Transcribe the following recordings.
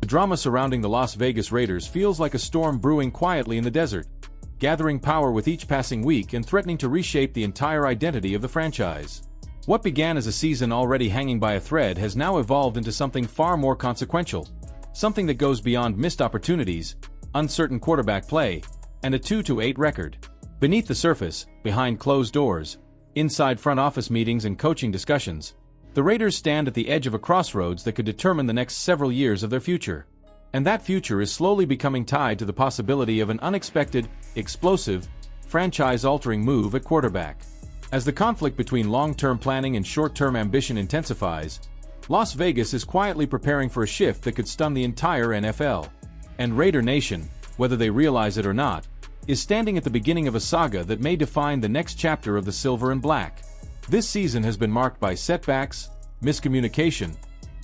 The drama surrounding the Las Vegas Raiders feels like a storm brewing quietly in the desert, gathering power with each passing week and threatening to reshape the entire identity of the franchise. What began as a season already hanging by a thread has now evolved into something far more consequential, something that goes beyond missed opportunities, uncertain quarterback play, and a 2-8 record. Beneath the surface, behind closed doors, inside front office meetings and coaching discussions, the Raiders stand at the edge of a crossroads that could determine the next several years of their future. And that future is slowly becoming tied to the possibility of an unexpected, explosive, franchise-altering move at quarterback. As the conflict between long-term planning and short-term ambition intensifies, Las Vegas is quietly preparing for a shift that could stun the entire NFL. And Raider Nation, whether they realize it or not, is standing at the beginning of a saga that may define the next chapter of the Silver and Black. This season has been marked by setbacks, miscommunication,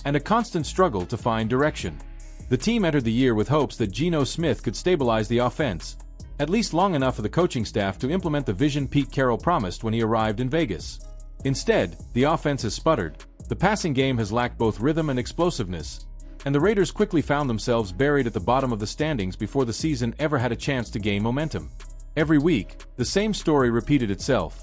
and a constant struggle to find direction. The team entered the year with hopes that Geno Smith could stabilize the offense, at least long enough for the coaching staff to implement the vision Pete Carroll promised when he arrived in Vegas. Instead, the offense has sputtered, the passing game has lacked both rhythm and explosiveness, and the Raiders quickly found themselves buried at the bottom of the standings before the season ever had a chance to gain momentum. Every week, the same story repeated itself.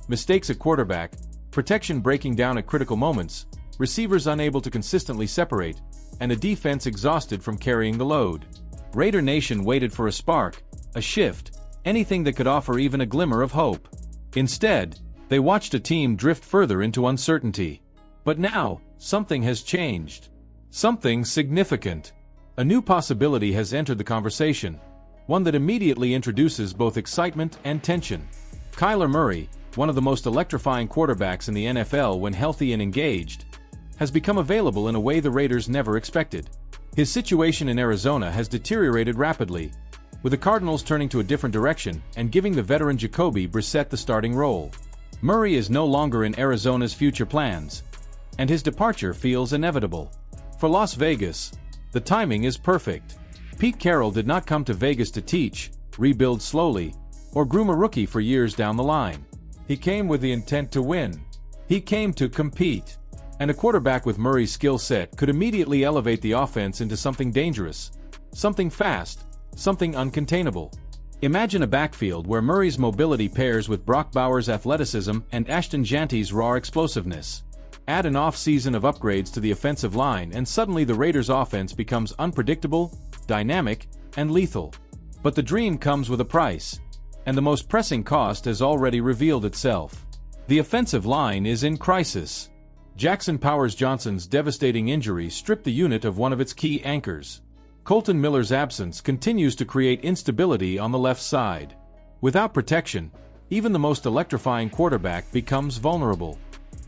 Mistakes at quarterback, protection breaking down at critical moments, receivers unable to consistently separate, and a defense exhausted from carrying the load. Raider Nation waited for a spark, a shift, anything that could offer even a glimmer of hope. Instead, they watched a team drift further into uncertainty. But now, something has changed. Something significant. A new possibility has entered the conversation, one that immediately introduces both excitement and tension. Kyler Murray, one of the most electrifying quarterbacks in the NFL when healthy and engaged, has become available in a way the Raiders never expected. His situation in Arizona has deteriorated rapidly, with the Cardinals turning to a different direction and giving the veteran Jacoby Brissett the starting role. Murray is no longer in Arizona's future plans, and his departure feels inevitable. For Las Vegas, the timing is perfect. Pete Carroll did not come to Vegas to teach, rebuild slowly, or groom a rookie for years down the line. He came with the intent to win. He came to compete. And a quarterback with Murray's skill set could immediately elevate the offense into something dangerous, something fast, something uncontainable. Imagine a backfield where Murray's mobility pairs with Brock Bowers' athleticism and Ashton Janty's raw explosiveness. Add an off-season of upgrades to the offensive line and suddenly the Raiders' offense becomes unpredictable, dynamic, and lethal. But the dream comes with a price, and the most pressing cost has already revealed itself. The offensive line is in crisis. Jackson Powers-Johnson's devastating injury stripped the unit of one of its key anchors. Colton Miller's absence continues to create instability on the left side. Without protection, even the most electrifying quarterback becomes vulnerable.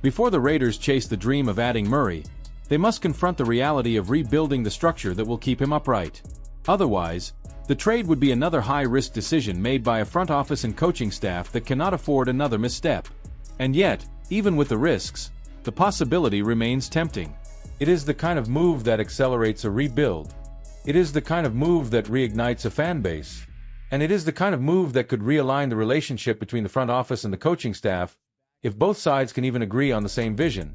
Before the Raiders chase the dream of adding Murray, they must confront the reality of rebuilding the structure that will keep him upright. Otherwise, the trade would be another high-risk decision made by a front office and coaching staff that cannot afford another misstep. And yet, even with the risks, the possibility remains tempting. It is the kind of move that accelerates a rebuild. It is the kind of move that reignites a fan base. And it is the kind of move that could realign the relationship between the front office and the coaching staff, if both sides can even agree on the same vision.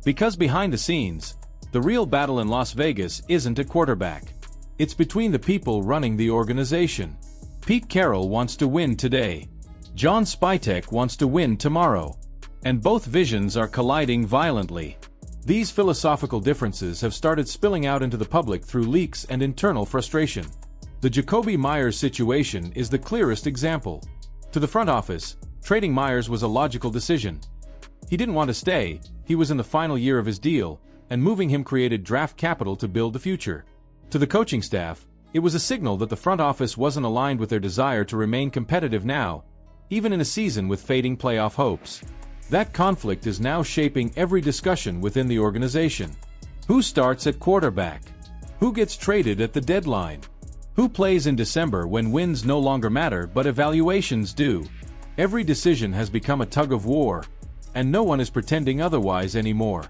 Because behind the scenes, the real battle in Las Vegas isn't at quarterback. It's between the people running the organization. Pete Carroll wants to win today. John Spytek wants to win tomorrow. And both visions are colliding violently. These philosophical differences have started spilling out into the public through leaks and internal frustration. The Jacoby Myers situation is the clearest example. To the front office, trading Myers was a logical decision. He didn't want to stay, he was in the final year of his deal, and moving him created draft capital to build the future. To the coaching staff, it was a signal that the front office wasn't aligned with their desire to remain competitive now, even in a season with fading playoff hopes. That conflict is now shaping every discussion within the organization. Who starts at quarterback? Who gets traded at the deadline? Who plays in December when wins no longer matter but evaluations do? Every decision has become a tug-of-war, and no one is pretending otherwise anymore.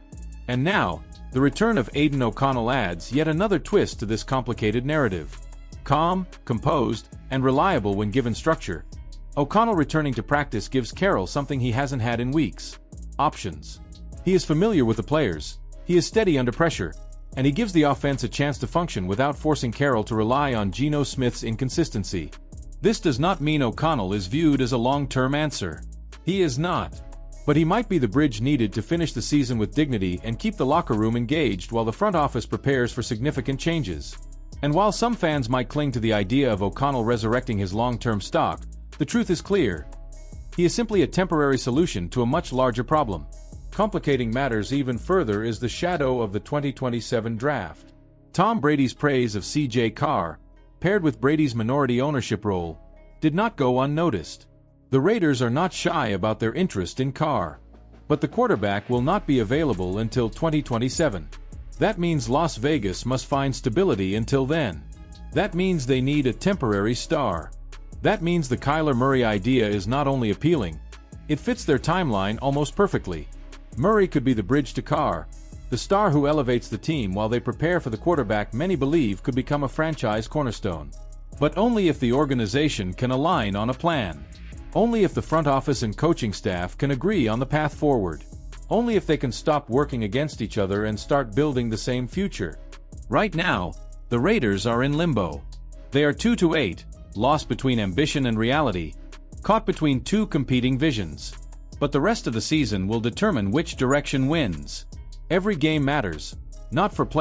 And now, the return of Aidan O'Connell adds yet another twist to this complicated narrative. Calm, composed, and reliable when given structure, O'Connell returning to practice gives Carroll something he hasn't had in weeks: options. He is familiar with the players, he is steady under pressure, and he gives the offense a chance to function without forcing Carroll to rely on Geno Smith's inconsistency. This does not mean O'Connell is viewed as a long-term answer. He is not. But he might be the bridge needed to finish the season with dignity and keep the locker room engaged while the front office prepares for significant changes. And while some fans might cling to the idea of O'Connell resurrecting his long-term stock, the truth is clear. He is simply a temporary solution to a much larger problem. Complicating matters even further is the shadow of the 2027 draft. Tom Brady's praise of C.J. Carr, paired with Brady's minority ownership role, did not go unnoticed. The Raiders are not shy about their interest in Carr. But the quarterback will not be available until 2027. That means Las Vegas must find stability until then. That means they need a temporary star. That means the Kyler Murray idea is not only appealing, it fits their timeline almost perfectly. Murray could be the bridge to Carr, the star who elevates the team while they prepare for the quarterback many believe could become a franchise cornerstone. But only if the organization can align on a plan. Only if the front office and coaching staff can agree on the path forward. Only if they can stop working against each other and start building the same future. Right now, the Raiders are in limbo. They are 2-8, lost between ambition and reality, caught between two competing visions. But the rest of the season will determine which direction wins. Every game matters, not for players.